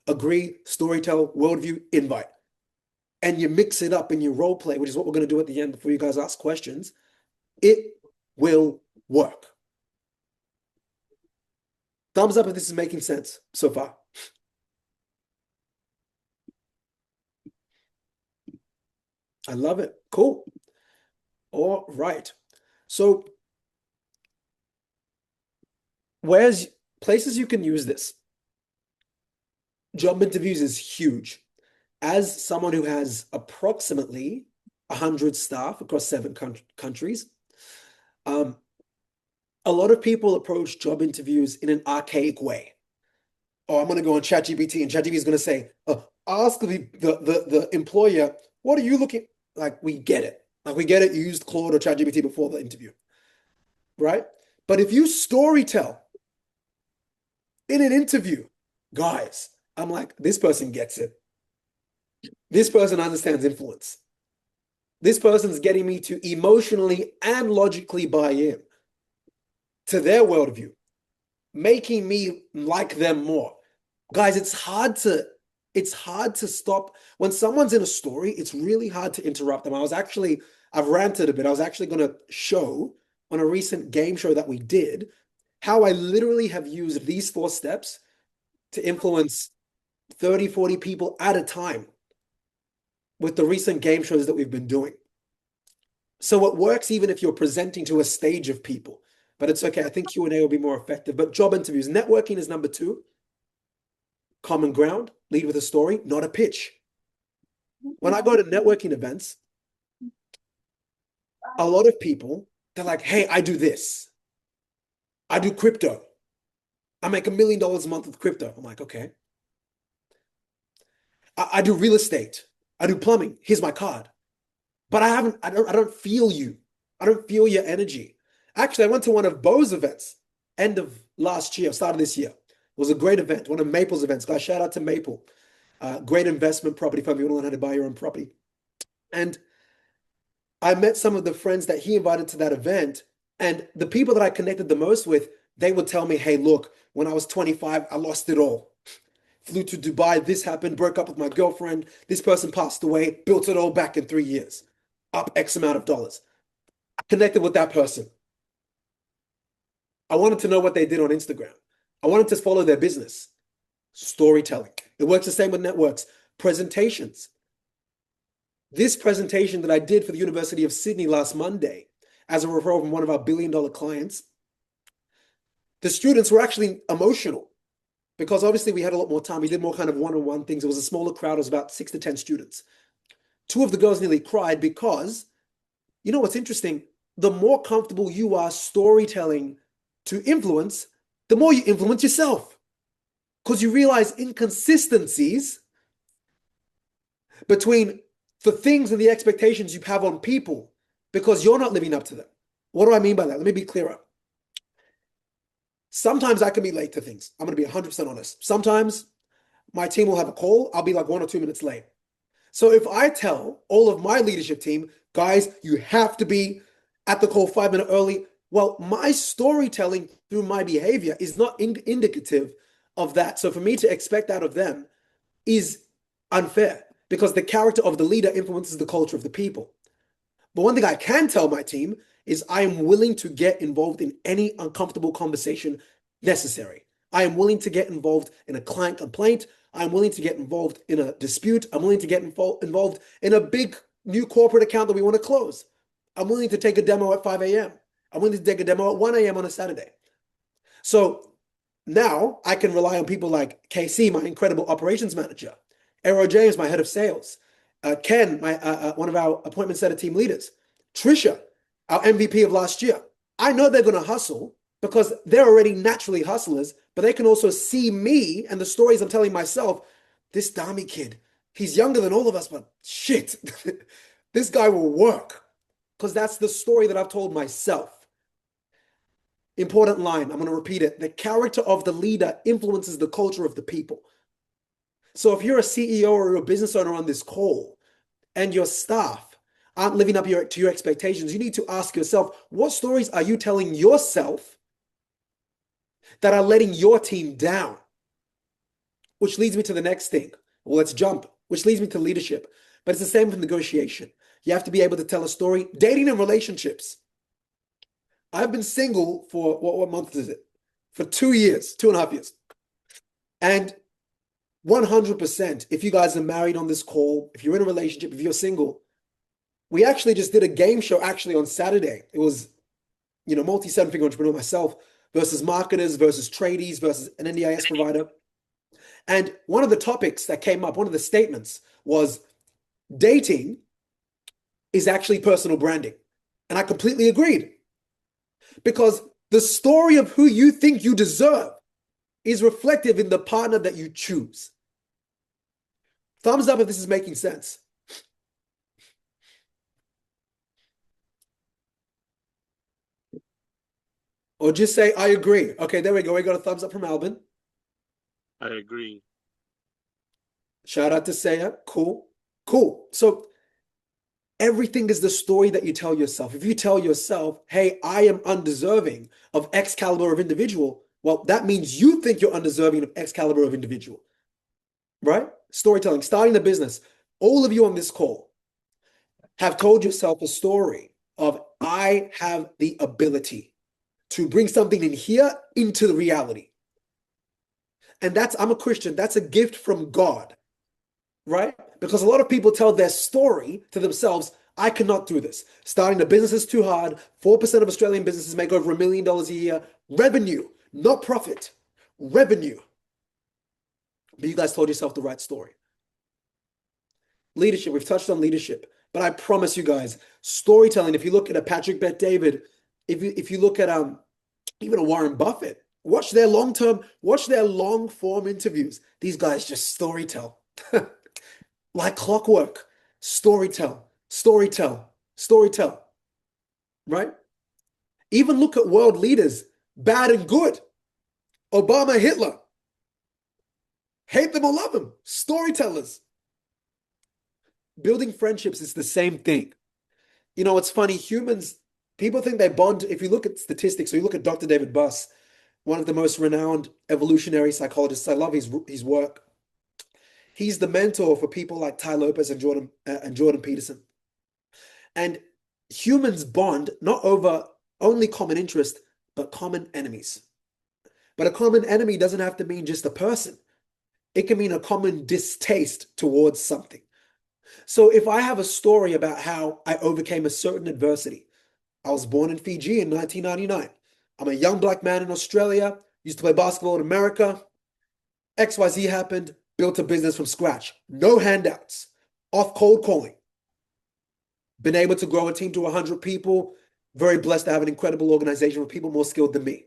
agree, storytell, worldview, invite. And you mix it up in your role play, which is what we're going to do at the end before you guys ask questions. It will work. Thumbs up if this is making sense so far. I love it. Cool. All right. So where's places you can use this? Job interviews is huge. As someone who has approximately 100 staff across 7 countries, a lot of people approach job interviews in an archaic way. Oh, I'm going to go on ChatGPT, and ChatGPT is going to say, ask the employer, what are you looking like? We get it. Like, we get it. You used Claude or ChatGPT before the interview, right? But if you storytell in an interview, guys, I'm like, this person gets it. This person understands influence. This person's getting me to emotionally and logically buy in to their worldview, making me like them more. Guys, it's hard to stop. When someone's in a story, it's really hard to interrupt them. I've ranted a bit. I was actually going to show on a recent game show that we did how I literally have used these 4 steps to influence 30, 40 people at a time with the recent game shows that we've been doing. So it works even if you're presenting to a stage of people, but it's okay. I think Q&A will be more effective. But job interviews, networking is number 2. Common ground, lead with a story, not a pitch. When I go to networking events, a lot of people, they're like, hey, I do this. I do crypto. I make $1 million a month with crypto. I'm like, okay. I do real estate. I do plumbing. Here's my card. But I don't feel you. I don't feel your energy. Actually, I went to one of Bo's events, end of last year, start of this year. It was a great event, one of Maple's events. Guys, shout out to Maple. Great investment property firm. You want to learn how to buy your own property. And I met some of the friends that he invited to that event. And the people that I connected the most with, they would tell me, hey, look, when I was 25, I lost it all. Flew to Dubai, this happened, broke up with my girlfriend, this person passed away, built it all back in 3 years, up X amount of dollars. I connected with that person. I wanted to know what they did on Instagram. I wanted to follow their business. Storytelling. It works the same with networks. Presentations. This presentation that I did for the University of Sydney last Monday, as a referral from one of our billion-dollar clients, the students were actually emotional because obviously we had a lot more time. We did more kind of one-on-one things. It was a smaller crowd. It was about 6 to 10 students. 2 of the girls nearly cried because, you know what's interesting? The more comfortable you are storytelling to influence, the more you influence yourself. Because you realize inconsistencies between the things and the expectations you have on people because you're not living up to them. What do I mean by that? Let me be clearer. Sometimes I can be late to things. I'm going to be 100% honest. Sometimes my team will have a call. I'll be like 1 or 2 minutes late. So if I tell all of my leadership team, guys, you have to be at the call 5 minutes early, well, my storytelling through my behavior is not indicative of that. So for me to expect out of them is unfair because the character of the leader influences the culture of the people. But one thing I can tell my team is I am willing to get involved in any uncomfortable conversation necessary. I am willing to get involved in a client complaint. I'm willing to get involved in a dispute. I'm willing to get involved in a big new corporate account that we want to close. I'm willing to take a demo at 5 a.m. I'm willing to take a demo at 1 a.m. on a Saturday. So now I can rely on people like KC, my incredible operations manager, Aero James, my head of sales, Ken, one of our appointment center team leaders, Trisha, our MVP of last year. I know they're going to hustle because they're already naturally hustlers, but they can also see me and the stories I'm telling myself. This Dami kid, he's younger than all of us, but shit, this guy will work because that's the story that I've told myself. Important line, I'm going to repeat it. The character of the leader influences the culture of the people. So if you're a CEO or you're a business owner on this call and your staff aren't living up to your expectations, you need to ask yourself, what stories are you telling yourself that are letting your team down? which leads me to the next thing. Well, let's jump, which leads me to leadership. But it's the same with negotiation. You have to be able to tell a story. Dating and relationships. I've been single for, what month is it? For 2 years, 2.5 years. And 100%, if you guys are married on this call, if you're in a relationship, if you're single, we actually just did a game show actually on Saturday. It was, multi-seven-figure entrepreneur myself versus marketers versus tradies versus an NDIS provider. And one of the topics that came up, one of the statements was dating is actually personal branding. And I completely agreed. Because the story of who you think you deserve is reflective in the partner that you choose. Thumbs up if this is making sense. Or just say, I agree. Okay, there we go. We got a thumbs up from Albin. I agree. Shout out to Saya. Cool. Cool. So everything is the story that you tell yourself. If you tell yourself, hey, I am undeserving of X caliber of individual, well, that means you think you're undeserving of X caliber of individual, right? Storytelling, starting a business. All of you on this call have told yourself a story of, I have the ability to bring something in here into the reality. And I'm a Christian. That's a gift from God, right? Because a lot of people tell their story to themselves, I cannot do this. Starting a business is too hard. 4% of Australian businesses make over $1 million a year. Revenue, not profit. Revenue. But you guys told yourself the right story. Leadership, we've touched on leadership. But I promise you guys, storytelling, if you look at a Patrick Bet-David, if you look at even a Warren Buffett, watch their long form interviews. These guys just storytell. Like clockwork. Storytell. Right? Even look at world leaders, bad and good. Obama, Hitler. Hate them or love them. Storytellers. Building friendships is the same thing. It's funny. Humans, people think they bond. If you look at statistics, or you look at Dr. David Buss, one of the most renowned evolutionary psychologists. I love his work. He's the mentor for people like Ty Lopez and Jordan Peterson. And humans bond not over only common interest, but common enemies. But a common enemy doesn't have to mean just a person. It can mean a common distaste towards something. So if I have a story about how I overcame a certain adversity, I was born in Fiji in 1999. I'm a young black man in Australia, used to play basketball in America. XYZ happened, built a business from scratch. No handouts, off cold calling. Been able to grow a team to 100 people. Very blessed to have an incredible organization with people more skilled than me.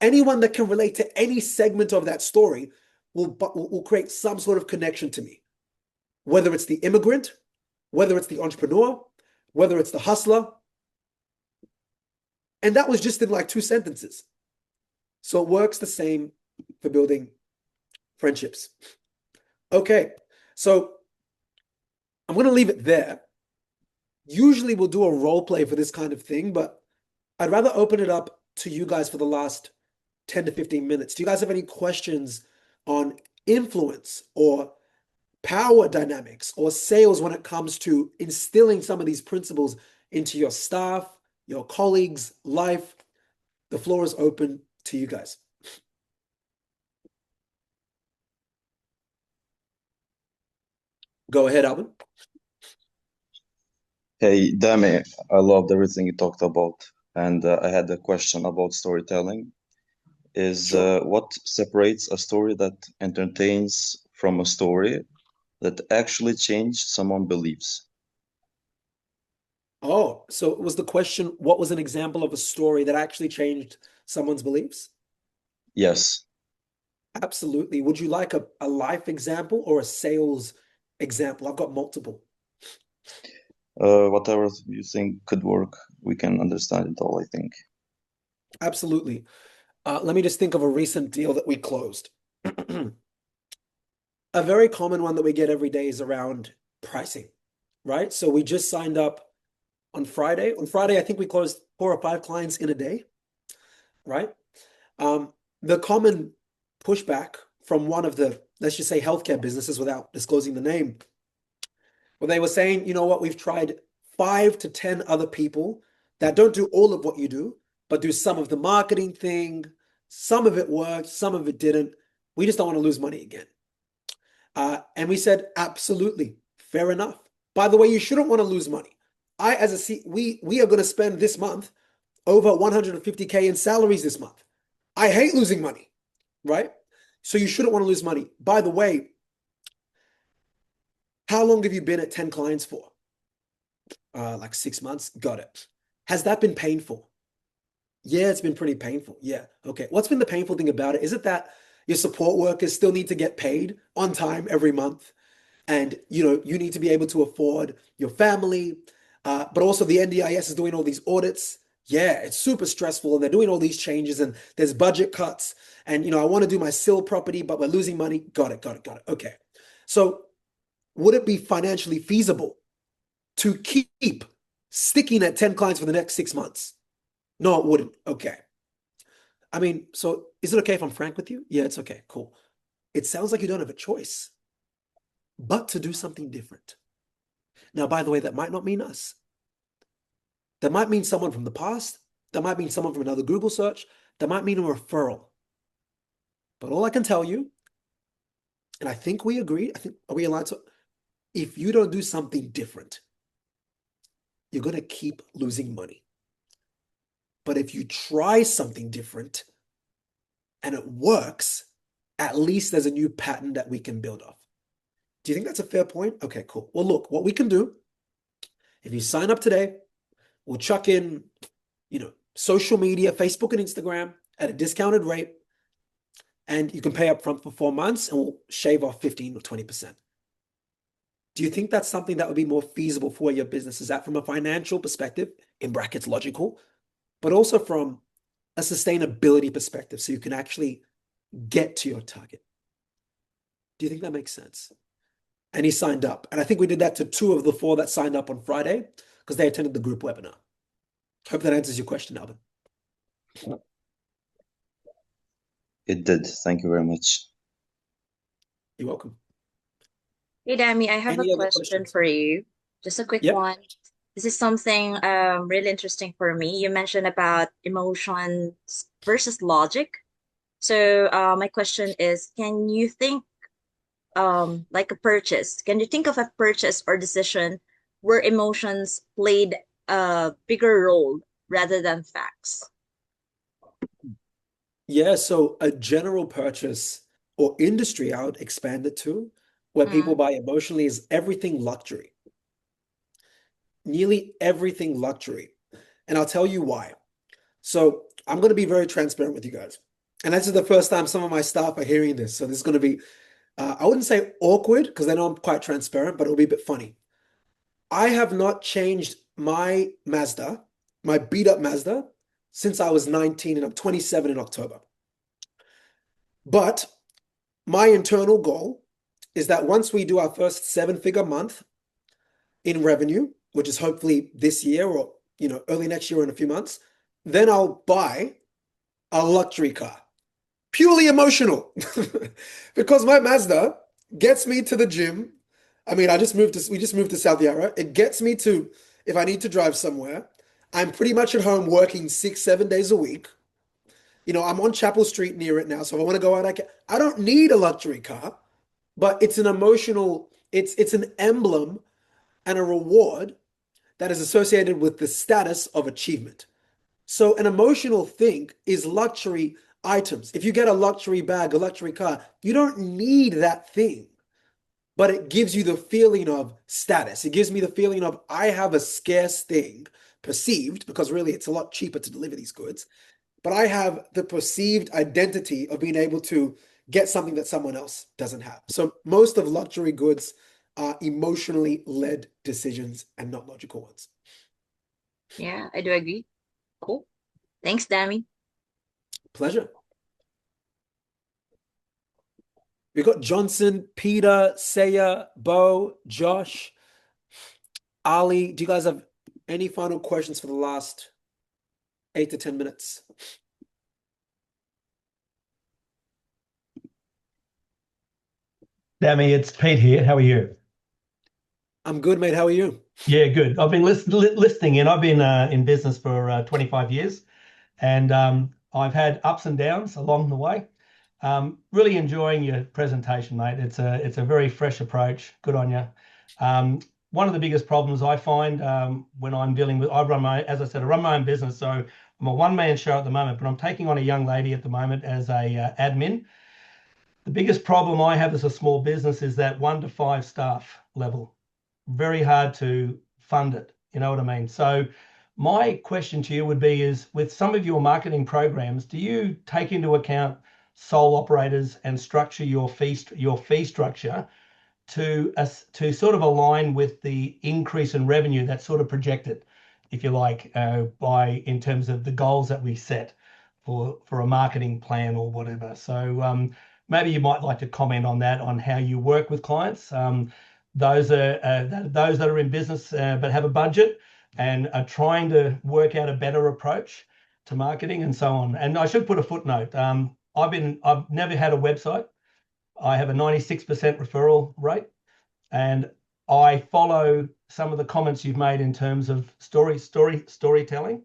Anyone that can relate to any segment of that story will create some sort of connection to me. Whether it's the immigrant, whether it's the entrepreneur, whether it's the hustler. And that was just in like 2 sentences. So it works the same for building friendships. Okay, so I'm going to leave it there. Usually we'll do a role play for this kind of thing, but I'd rather open it up to you guys for the last 10 to 15 minutes. Do you guys have any questions on influence or power dynamics or sales when it comes to instilling some of these principles into your staff, your colleagues' life? The floor is open to you guys. Go ahead, Alvin. Hey, Dami, I loved everything you talked about. And I had a question about storytelling. Sure. What separates a story that entertains from a story that actually changed someone's beliefs? Oh, so was the question, what was an example of a story that actually changed someone's beliefs? Yes. Absolutely. Would you like a life example or a sales example? I've got multiple. Whatever you think could work, we can understand it all, I think. Absolutely. Let me just think of a recent deal that we closed. A very common one that we get every day is around pricing, right? So we just signed up on Friday. On Friday, I think we closed 4 or 5 clients in a day, right? The common pushback from one of the, let's just say, healthcare businesses without disclosing the name, where they were saying, you know what, we've tried 5 to 10 other people that don't do all of what you do, but do some of the marketing thing. Some of it worked, some of it didn't. We just don't want to lose money again. And we said, absolutely, fair enough. By the way, you shouldn't want to lose money. We are going to spend this month over 150K in salaries this month. I hate losing money, right? So you shouldn't want to lose money. By the way, how long have you been at 10 clients for? Like 6 months. Got it. Has that been painful? Yeah, it's been pretty painful. Yeah. Okay. What's been the painful thing about it? Is it that your support workers still need to get paid on time every month? And you need to be able to afford your family, but also the NDIS is doing all these audits. Yeah, it's super stressful, and they're doing all these changes, and there's budget cuts. And I want to do my SIL property, but we're losing money. Got it. Okay. So would it be financially feasible to keep sticking at 10 clients for the next 6 months? No, it wouldn't. Okay. I mean, so is it okay if I'm frank with you? Yeah, it's okay. Cool. It sounds like you don't have a choice but to do something different. Now, by the way, that might not mean us. That might mean someone from the past. That might mean someone from another Google search. That might mean a referral. But all I can tell you, and I think we agree, are we aligned? So if you don't do something different, you're going to keep losing money. But if you try something different and it works, at least there's a new pattern that we can build off. Do you think that's a fair point? Okay, cool. Well, look, what we can do, if you sign up today, we'll chuck in, social media, Facebook and Instagram at a discounted rate, and you can pay up front for 4 months, and we'll shave off 15 or 20%. Do you think that's something that would be more feasible for your business? Is that from a financial perspective, in brackets logical, but also from a sustainability perspective, so you can actually get to your target? Do you think that makes sense? And he signed up. And I think we did that to 2 of the 4 that signed up on Friday because they attended the group webinar. Hope that answers your question, Alvin. It did. Thank you very much. You're welcome. Hey, Dami, I have Any a other question questions? for you. Just a quick Yep. one. This is something really interesting for me. You mentioned about emotions versus logic. So my question is, can you think like a purchase? Can you think of a purchase or decision where emotions played a bigger role rather than facts? Yeah, so a general purchase or industry I would expand it to, where people buy emotionally, is everything luxury. Nearly everything luxury. And I'll tell you why. So I'm going to be very transparent with you guys. And this is the first time some of my staff are hearing this. So this is going to be, I wouldn't say awkward because I know I'm quite transparent, but it'll be a bit funny. I have not changed my Mazda, my beat up Mazda, since I was 19 and I'm 27 in October. But my internal goal is that once we do our first 7-figure month in revenue, which is hopefully this year or early next year or in a few months, then I'll buy a luxury car. Purely emotional. Because my Mazda gets me to the gym. I mean, we just moved to South Yarra. It gets me to, if I need to drive somewhere, I'm pretty much at home working 6-7 days a week. I'm on Chapel Street near it now. So if I want to go out, I don't need a luxury car, but it's an emotional, it's an emblem and a reward that is associated with the status of achievement. So an emotional thing is luxury items. If you get a luxury bag, a luxury car, you don't need that thing, but it gives you the feeling of status. It gives me the feeling of I have a scarce thing, perceived, because really it's a lot cheaper to deliver these goods, but I have the perceived identity of being able to get something that someone else doesn't have. So most of luxury goods are emotionally led decisions and not logical ones. Yeah, I do agree. Cool. Thanks, Dami. Pleasure. We've got Johnson, Peter, Saya, Bo, Josh, Ali. Do you guys have any final questions for the last 8 to 10 minutes? Dammy, it's Pete here. How are you? I'm good, mate. How are you? Yeah, good. I've been listening in. I've been in business for 25 years, and I've had ups and downs along the way. Really enjoying your presentation, mate. It's a very fresh approach. Good on you. Um, One of the biggest problems I find when I'm dealing with, as I said, I run my own business, so I'm a one-man show at the moment, but I'm taking on a young lady at the moment as a admin. The biggest problem I have as a small business is that 1 to 5 staff level. Very hard to fund it. You know what I mean? So my question to you would be is with some of your marketing programs, do you take into account sole operators and structure your fee structure to sort of align with the increase in revenue that's sort of projected, if you like, by in terms of the goals that we set for a marketing plan or whatever. So maybe you might like to comment on that, on how you work with clients. Those that are in business but have a budget and are trying to work out a better approach to marketing and so on. And I should put a footnote. I've never had a website. I have a 96% referral rate, and I follow some of the comments you've made in terms of storytelling.